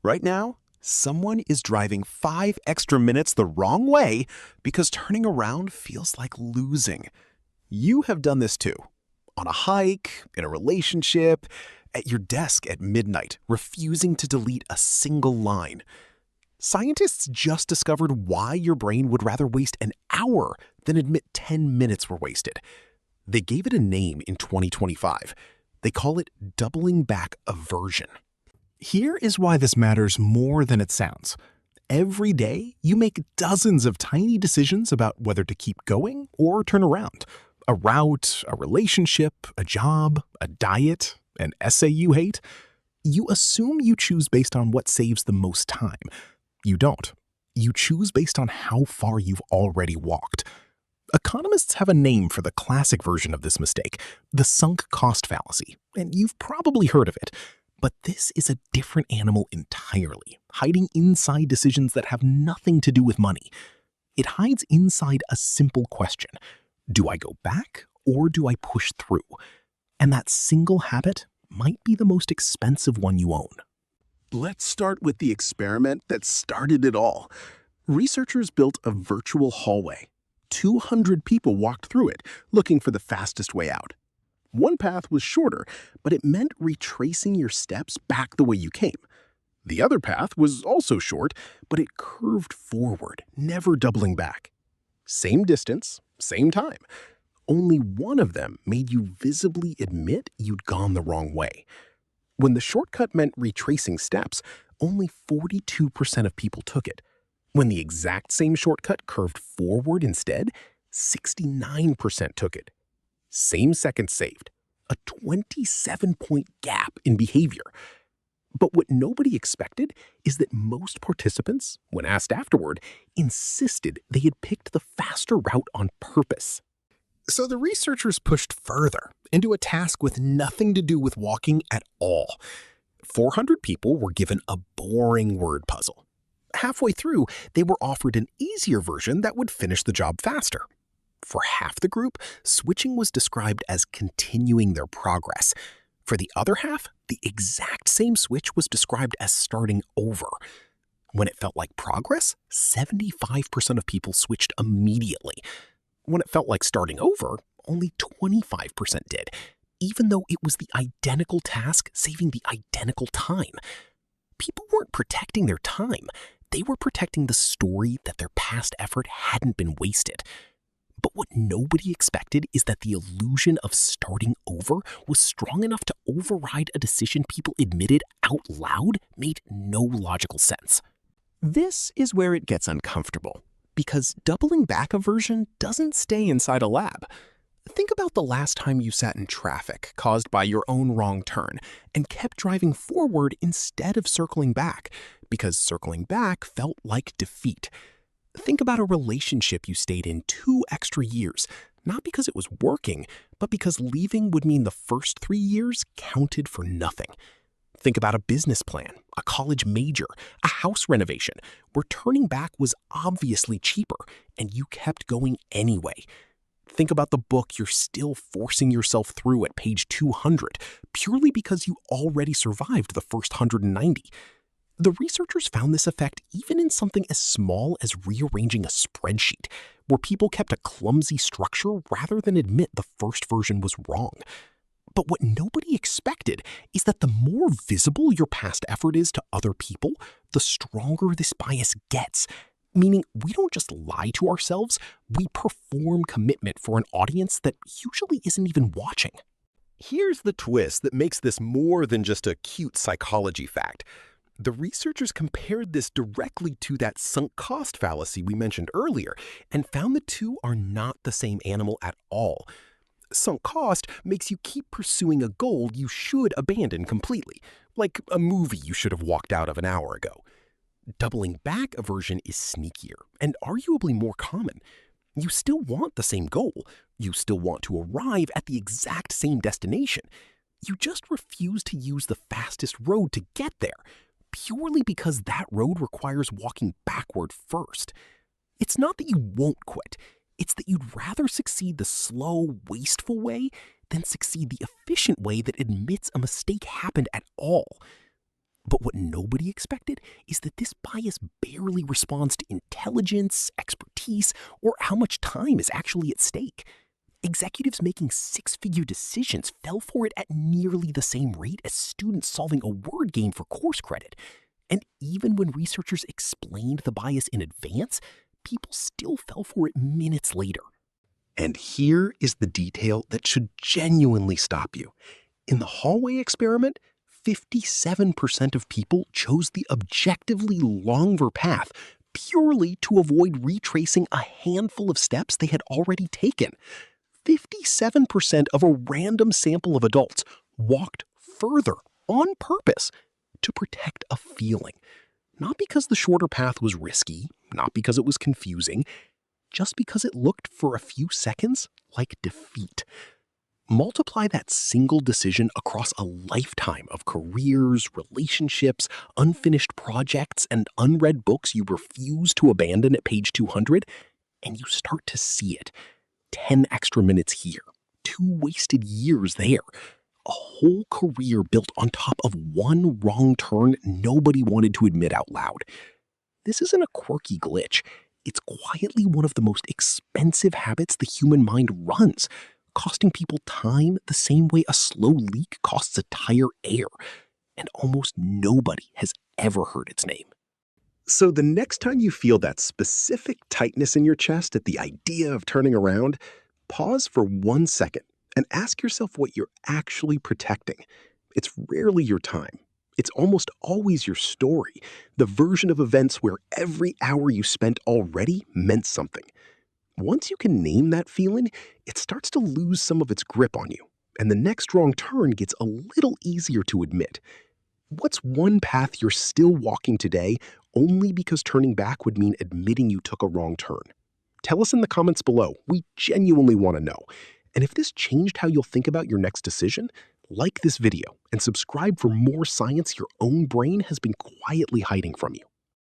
Right now, someone is driving 5 extra minutes the wrong way because turning around feels like losing. You have done this too. On a hike, in a relationship, at your desk at midnight, refusing to delete a single line. Scientists just discovered why your brain would rather waste an hour than admit 10 minutes were wasted. They gave it a name in 2025. They call it doubling back aversion. Here is why this matters more than it sounds. Every day, you make dozens of tiny decisions about whether to keep going or turn around. A route, a relationship, a job, a diet, an essay you hate. You assume you choose based on what saves the most time. You don't. You choose based on how far you've already walked. Economists have a name for the classic version of this mistake, the sunk cost fallacy, and you've probably heard of it. But this is a different animal entirely, hiding inside decisions that have nothing to do with money. It hides inside a simple question. Do I go back or do I push through? And that single habit might be the most expensive one you own. Let's start with the experiment that started it all. Researchers built a virtual hallway. 200 people walked through it, looking for the fastest way out. One path was shorter, but it meant retracing your steps back the way you came. The other path was also short, but it curved forward, never doubling back. Same distance, same time. Only one of them made you visibly admit you'd gone the wrong way. When the shortcut meant retracing steps, only 42% of people took it. When the exact same shortcut curved forward instead, 69% took it. Same seconds saved, a 27-point gap in behavior. But what nobody expected is that most participants, when asked afterward, insisted they had picked the faster route on purpose. So the researchers pushed further into a task with nothing to do with walking at all. 400 people were given a boring word puzzle. Halfway through, they were offered an easier version that would finish the job faster. For half the group, switching was described as continuing their progress. For the other half, the exact same switch was described as starting over. When it felt like progress, 75% of people switched immediately. When it felt like starting over, only 25% did, even though it was the identical task saving the identical time. People weren't protecting their time. They were protecting the story that their past effort hadn't been wasted. But what nobody expected is that the illusion of starting over was strong enough to override a decision people admitted out loud made no logical sense. This is where it gets uncomfortable, because doubling back aversion doesn't stay inside a lab. Think about the last time you sat in traffic caused by your own wrong turn and kept driving forward instead of circling back, because circling back felt like defeat. Think about a relationship you stayed in 2 extra years, not because it was working, but because leaving would mean the first 3 years counted for nothing. Think about a business plan, a college major, a house renovation, where turning back was obviously cheaper, and you kept going anyway. Think about the book you're still forcing yourself through at page 200, purely because you already survived the first 190. The researchers found this effect even in something as small as rearranging a spreadsheet, where people kept a clumsy structure rather than admit the first version was wrong. But what nobody expected is that the more visible your past effort is to other people, the stronger this bias gets. Meaning, we don't just lie to ourselves, we perform commitment for an audience that usually isn't even watching. Here's the twist that makes this more than just a cute psychology fact. The researchers compared this directly to that sunk cost fallacy we mentioned earlier and found the two are not the same animal at all. Sunk cost makes you keep pursuing a goal you should abandon completely, like a movie you should have walked out of an hour ago. Doubling back aversion is sneakier and arguably more common. You still want the same goal. You still want to arrive at the exact same destination. You just refuse to use the fastest road to get there, purely because that road requires walking backward first. It's not that you won't quit. It's that you'd rather succeed the slow, wasteful way than succeed the efficient way that admits a mistake happened at all. But what nobody expected is that this bias barely responds to intelligence, expertise, or how much time is actually at stake. Executives making six-figure decisions fell for it at nearly the same rate as students solving a word game for course credit. And even when researchers explained the bias in advance, people still fell for it minutes later. And here is the detail that should genuinely stop you. In the hallway experiment, 57% of people chose the objectively longer path purely to avoid retracing a handful of steps they had already taken. 57% of a random sample of adults walked further on purpose to protect a feeling. Not because the shorter path was risky, not because it was confusing, just because it looked for a few seconds like defeat. Multiply that single decision across a lifetime of careers, relationships, unfinished projects, and unread books you refuse to abandon at page 200, and you start to see it. 10 extra minutes here, 2 wasted years there, a whole career built on top of one wrong turn nobody wanted to admit out loud. This isn't a quirky glitch. It's quietly one of the most expensive habits the human mind runs, costing people time the same way a slow leak costs a tire air, and almost nobody has ever heard its name. So the next time you feel that specific tightness in your chest at the idea of turning around, pause for 1 second and ask yourself what you're actually protecting. It's rarely your time. It's almost always your story, the version of events where every hour you spent already meant something. Once you can name that feeling, it starts to lose some of its grip on you, and the next wrong turn gets a little easier to admit. What's one path you're still walking today only because turning back would mean admitting you took a wrong turn? Tell us in the comments below. We genuinely want to know. And if this changed how you'll think about your next decision, like this video and subscribe for more science your own brain has been quietly hiding from you.